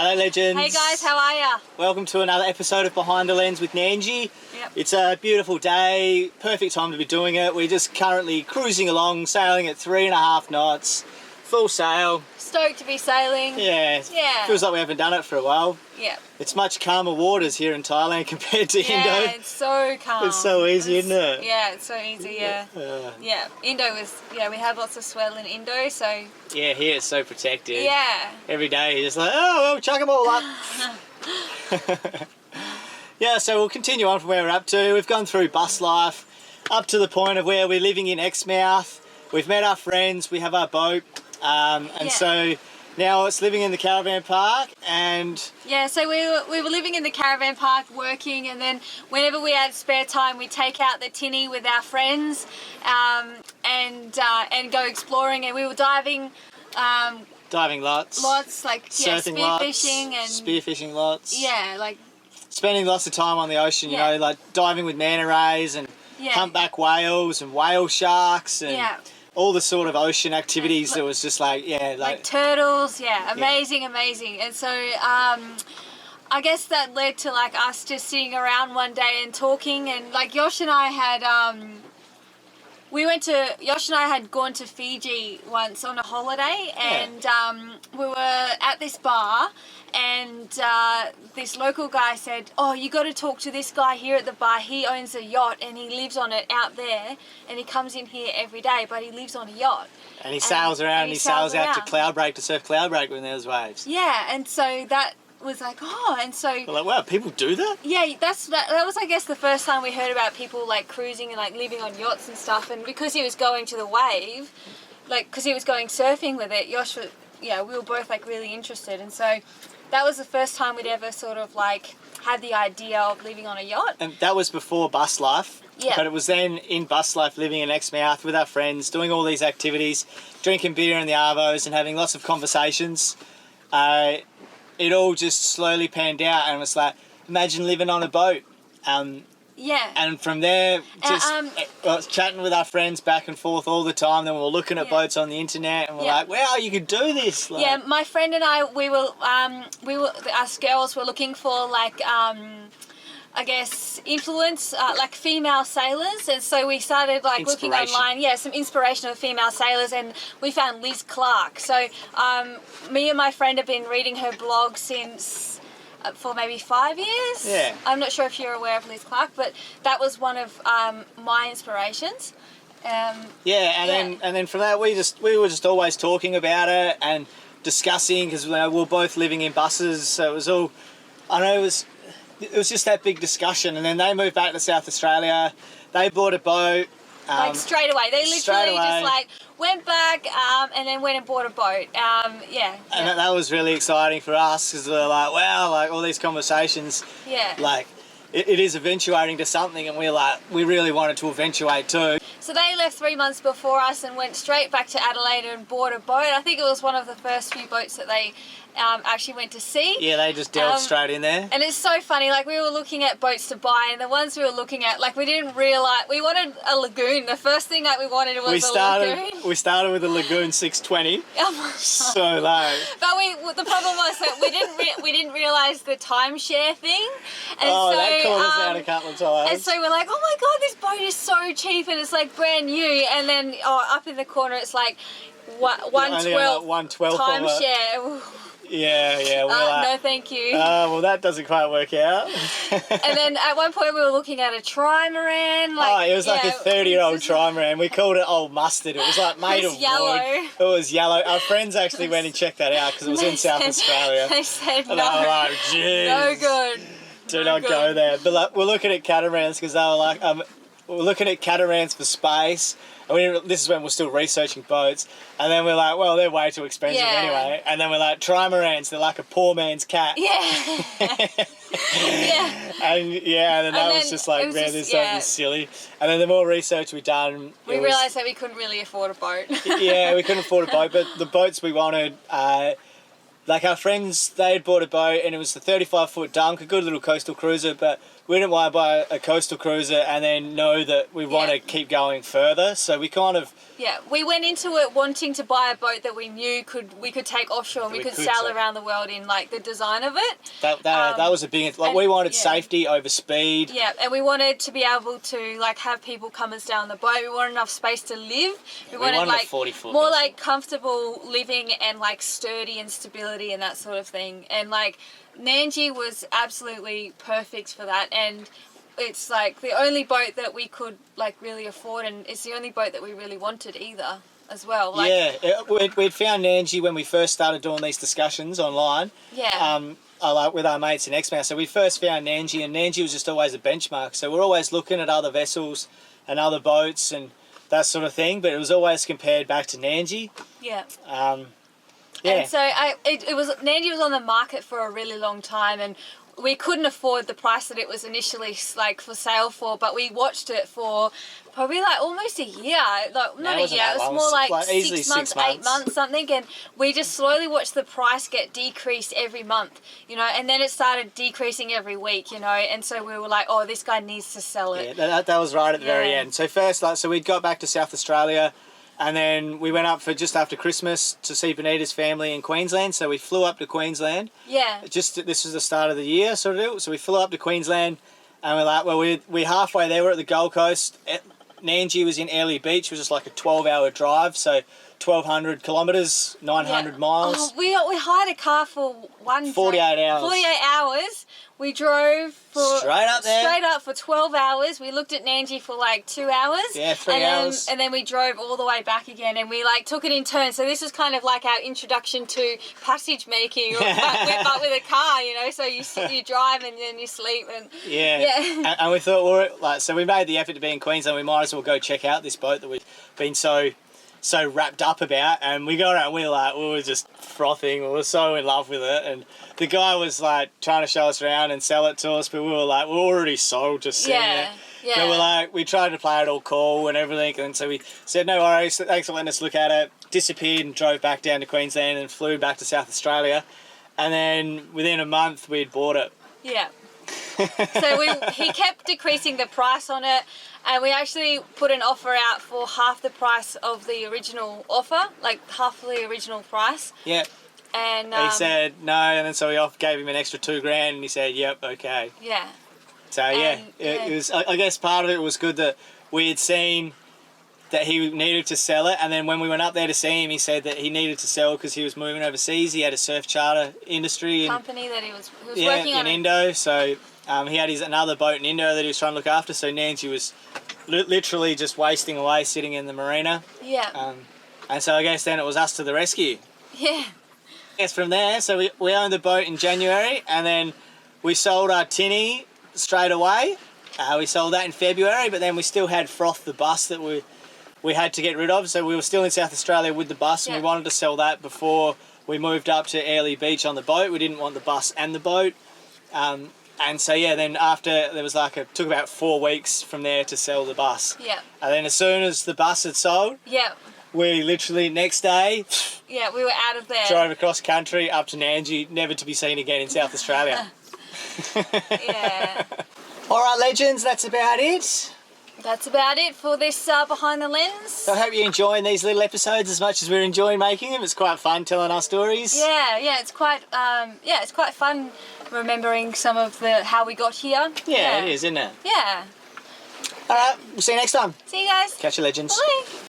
Hello legends. Hey guys, how are ya? Welcome to another episode of Behind the Lens with Nanji. Yep. It's a beautiful day, perfect time to be doing it. We're just currently cruising along, sailing at 3.5 knots, full sail. Stoked to be sailing. Yeah, feels like we haven't done it for a while. Yeah. It's much calmer waters here in Thailand compared to Indo. Yeah, it's so calm. It's so easy, isn't it? Yeah, it's so easy, yeah. Yeah, Indo was, we had lots of swell in Indo, so... Yeah, here it's so protected. Yeah. Every day you're just like, oh, well, chuck them all up. Yeah, so we'll continue on from where we're up to. We've gone through bus life, up to the point of where we're living in Exmouth. We've met our friends, we have our boat, so now it's living in the caravan park. And yeah, so we were living in the caravan park working, and then whenever we had spare time we'd take out the tinny with our friends and go exploring, and we were diving lots, like surfing spearfishing lots, like spending lots of time on the ocean, you know, like diving with manta rays and humpback whales and whale sharks and all the sort of ocean activities that was just like turtles, amazing. And so I guess that led to like us just sitting around one day and talking, and like Yosh and I had Yosh and I had gone to Fiji once on a holiday, and we were at this bar, and this local guy said, oh, you got to talk to this guy here at the bar. He owns a yacht and he lives on it out there, and he comes in here every day, but he lives on a yacht. And he sails around, and he sails out to Cloudbreak to surf Cloudbreak when there's waves. Yeah, and so that was like, and so... We're like, wow, people do that? Yeah, that was, I guess, the first time we heard about people, like, cruising and, like, living on yachts and stuff, and because he was going to the wave, like, because he was going surfing with it, Yosh, we were both, like, really interested, and so that was the first time we'd ever sort of, like, had the idea of living on a yacht. And that was before bus life. Yeah. But it was then in bus life, living in Exmouth with our friends, doing all these activities, drinking beer in the arvos and having lots of conversations. It all just slowly panned out, and it was like, imagine living on a boat. And from there, just chatting with our friends back and forth all the time. Then we were looking at boats on the internet, and we're like, wow, you could do this. Like, yeah, my friend and I, us girls were looking for like, I guess, influence, like female sailors, and so we started like looking online, some inspirational female sailors, and we found Liz Clark. So me and my friend have been reading her blog since for maybe 5 years. Yeah. I'm not sure if you're aware of Liz Clark, but that was one of my inspirations. And then from that we were just always talking about it and discussing, because we were both living in buses, so it was all, it was just that big discussion. And then they moved back to South Australia. They bought a boat. Like straight away. They literally just like went back and then went and bought a boat. And that was really exciting for us, because we were like, wow, like all these conversations. Yeah. Like it is eventuating to something, and we really wanted to eventuate too. So they left 3 months before us and went straight back to Adelaide and bought a boat. I think it was one of the first few boats that they actually went to sea. Yeah, they just delved straight in there. And it's so funny, like we were looking at boats to buy, and the ones we were looking at, like we didn't realise, we wanted a lagoon. The first thing that we wanted was a lagoon. We started with a Lagoon 620. Oh my God. So low. But the problem was that we didn't realise the timeshare thing. And that caught us out a couple of times. And so we're like, oh my God, this boat is so cheap, and it's like brand new. And then up in the corner it's like 1/12 timeshare. Yeah. No, thank you. Well, that doesn't quite work out. And then at one point we were looking at a trimaran. It was like a 30-year-old trimaran. We called it Old Mustard. It was like made of yellow. wood. It was yellow. Our friends actually went and checked that out because it was in South Australia. They said no. And they were like, jeez. No good. Do not go there. But like, we're looking at catamarans because they were like, we're looking at catamarans for space. And this is when we're still researching boats, and then we're like, well, they're way too expensive anyway. And then we're like, trimarans, they're like a poor man's cat. Yeah. And then that was just like, man, this is silly. And then the more research we done, we realised that we couldn't really afford a boat. We couldn't afford a boat, but the boats we wanted, like our friends, they had bought a boat and it was the 35-foot dunk, a good little coastal cruiser, but we didn't want to buy a coastal cruiser and then know that we want to keep going further. So we kind of... Yeah, we went into it wanting to buy a boat that we knew we could take offshore and we could sail around the world in, like, the design of it. That was a big... Like, we wanted safety over speed. Yeah, and we wanted to be able to, like, have people come and stay on the boat. We wanted enough space to live. We wanted like, 40-foot more, like, comfortable living and, like, sturdy and stability and that sort of thing. And, like, Nanji was absolutely perfect for that. And it's like the only boat that we could, like, really afford, and it's the only boat that we really wanted either as well. Like, yeah, we'd found Nanji when we first started doing these discussions online. Yeah. Like with our mates in Exmouth. So we first found Nanji, and Nanji was just always a benchmark. So we're always looking at other vessels and other boats and that sort of thing, but it was always compared back to Nanji. Yeah. Yeah. And so Nanji was on the market for a really long time, and we couldn't afford the price that it was initially, like, for sale for, but we watched it for probably, like, almost a year. Like, not a year, it was more like 6 months, 8 months, something, and we just slowly watched the price get decreased every month, you know, and then it started decreasing every week, you know, and so we were like, oh, this guy needs to sell it. Yeah, that was right at the very end. So first, like, so we got back to South Australia, and then we went up for just after Christmas to see Bonita's family in Queensland. So we flew up to Queensland. Yeah. This was the start of the year, sort of. So we flew up to Queensland, and we're like, well, we're halfway there. We're at the Gold Coast. Nanji was in Airlie Beach, which was like a 12-hour drive. So 1,200 kilometres, 900 miles. Oh, we hired a car for 48 hours. 48 hours. We drove straight up for 12 hours. We looked at Nanji for like 2 hours. Yeah, 3 hours. And then we drove all the way back again, and we, like, took it in turns. So this was kind of like our introduction to passage making, but with a car, you know. So you drive and then you sleep and and we thought, well, like, so we made the effort to be in Queensland. We might as well go check out this boat that we've been so wrapped up about, and we got out. We were just frothing. We were so in love with it, and the guy was like trying to show us around and sell it to us, but we were like, we're already sold just seeing it. Yeah. So we're like, we tried to play it all cool and everything, and so we said no worries, thanks for letting us look at it. Disappeared and drove back down to Queensland and flew back to South Australia, and then within a month we'd bought it. Yeah. So he kept decreasing the price on it, and we actually put an offer out for half the price of the original offer, like half the original price. Yeah. And he said no, and then so we gave him an extra $2,000, and he said, "Yep, okay." Yeah. So it was. I guess part of it was good that we had seen that he needed to sell it, and then when we went up there to see him, he said that he needed to sell because he was moving overseas. He had a surf charter industry company that he was working on in Indo. So he had another boat in Indo that he was trying to look after. So Nancy was literally just wasting away, sitting in the marina. Yeah. And so I guess then it was us to the rescue. Yeah. I guess from there, so we owned the boat in January, and then we sold our tinny straight away. We sold that in February, but then we still had Froth, the bus that we had to get rid of. So we were still in South Australia with the bus, and we wanted to sell that before we moved up to Airlie Beach on the boat. We didn't want the bus and the boat. And so, then after, there was took about 4 weeks from there to sell the bus. Yeah. And then as soon as the bus had sold, we literally next day... Yeah, we were out of there. Drove across country up to Nanji, never to be seen again in South Australia. Yeah. All right, legends, that's about it. That's about it for this Behind the Lens. So I hope you're enjoying these little episodes as much as we're enjoying making them. It's quite fun telling our stories. Yeah, it's quite fun remembering some of how we got here. Yeah, it is, isn't it? Yeah. All right, we'll see you next time. See you guys. Catch you, legends. Bye.